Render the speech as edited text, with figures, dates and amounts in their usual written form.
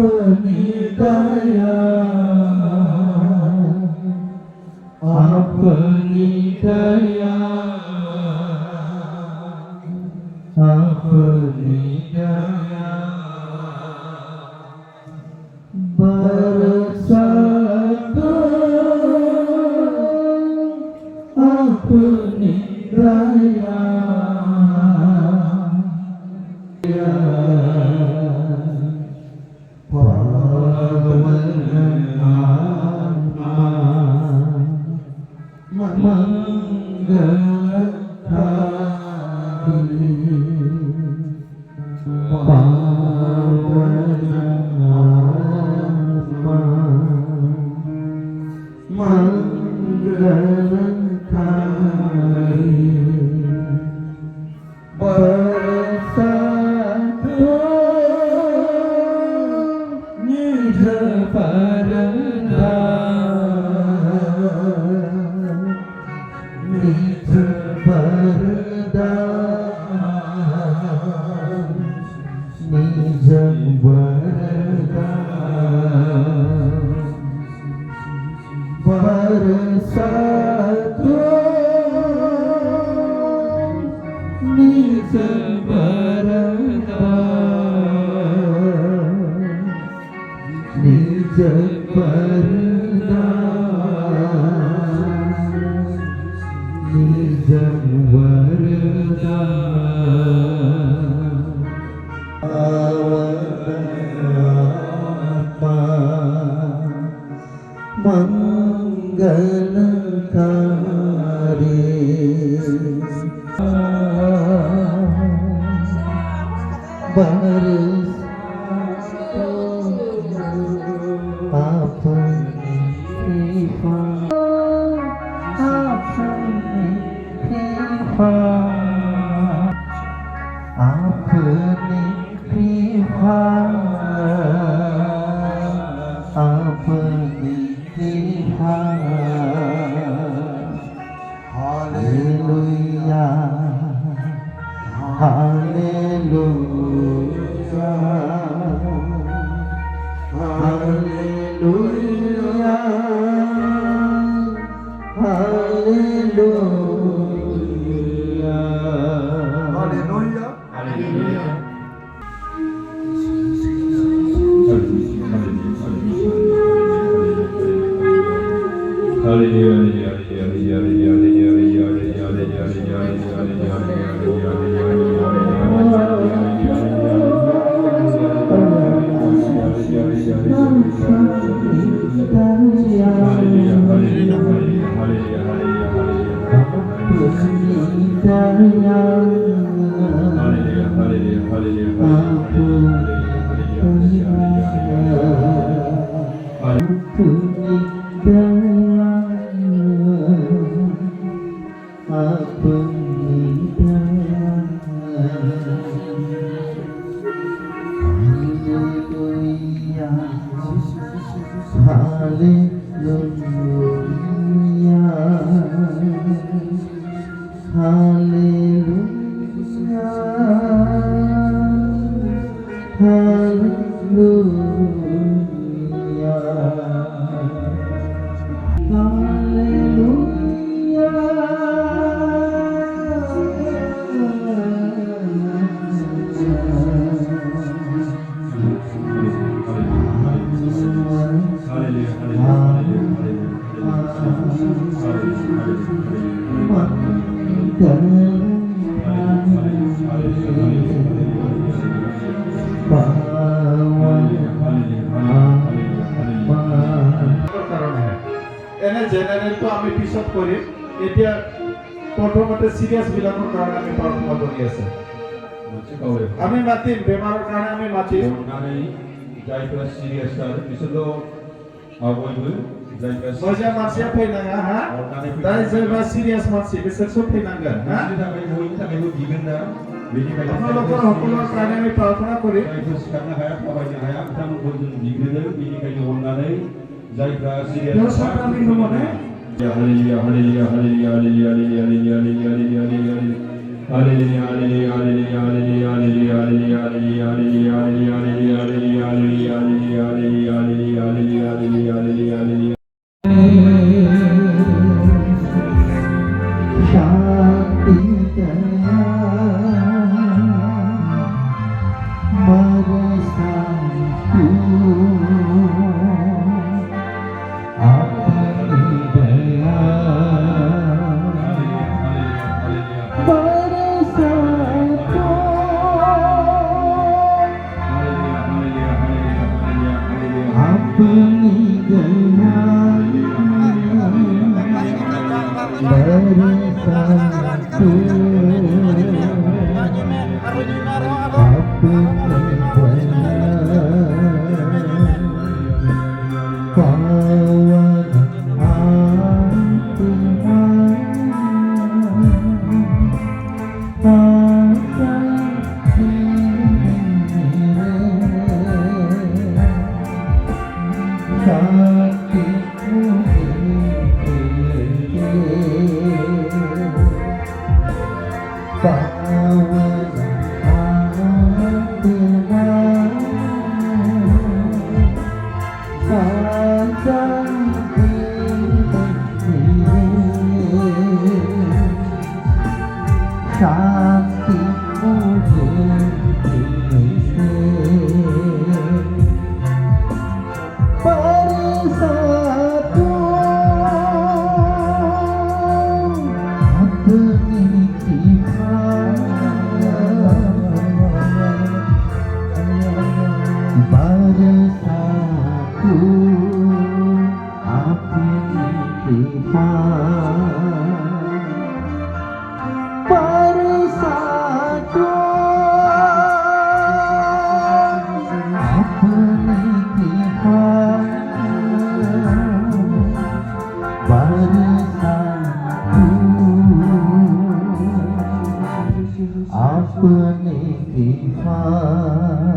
अपनी दया अपनी दया अपनी दया बरसा दो अपनी दया প্ৰথমতে সিরিয়াস বিলাকৰ কাৰণে আমি প্ৰাৰ্থনা কৰি আছে আমি মাতিম বেমাৰৰ কাৰণে আমি মাতিম जायफोरा सिरियास जादों बिसोरखौ बयबो मोजां मानसिया फैनाङा हा दा जायबा सिरियास मानसि बिसोरसो फैनांगोन हा बयनि थाखायबो बिगोन दा बेनिखायनो আপোনালোকৰ সকলোৰ কাৰণে আমি প্ৰাৰ্থনা কৰি जायफोर सिखारनो हाया थाबायनो हाया बिथांमोनखौ जों बिग्रोदों बेनिखायनो अननानै जायफ्रा सिरियास hallelujah hallelujah hallelujah hallelujah hallelujah hallelujah hallelujah hallelujah hallelujah hallelujah hallelujah hallelujah hallelujah hallelujah hallelujah hallelujah hallelujah hallelujah hallelujah शांति दया बरसातू अपनी दया बरसातू अपनी दया बरसातू अपनी दया पावन आत्मा आशा शांति शांति बरसातू अपनी कृपा बरसातू अपनी कृपा बरसातू अपनी कृपा बरसातू अपनी कृपा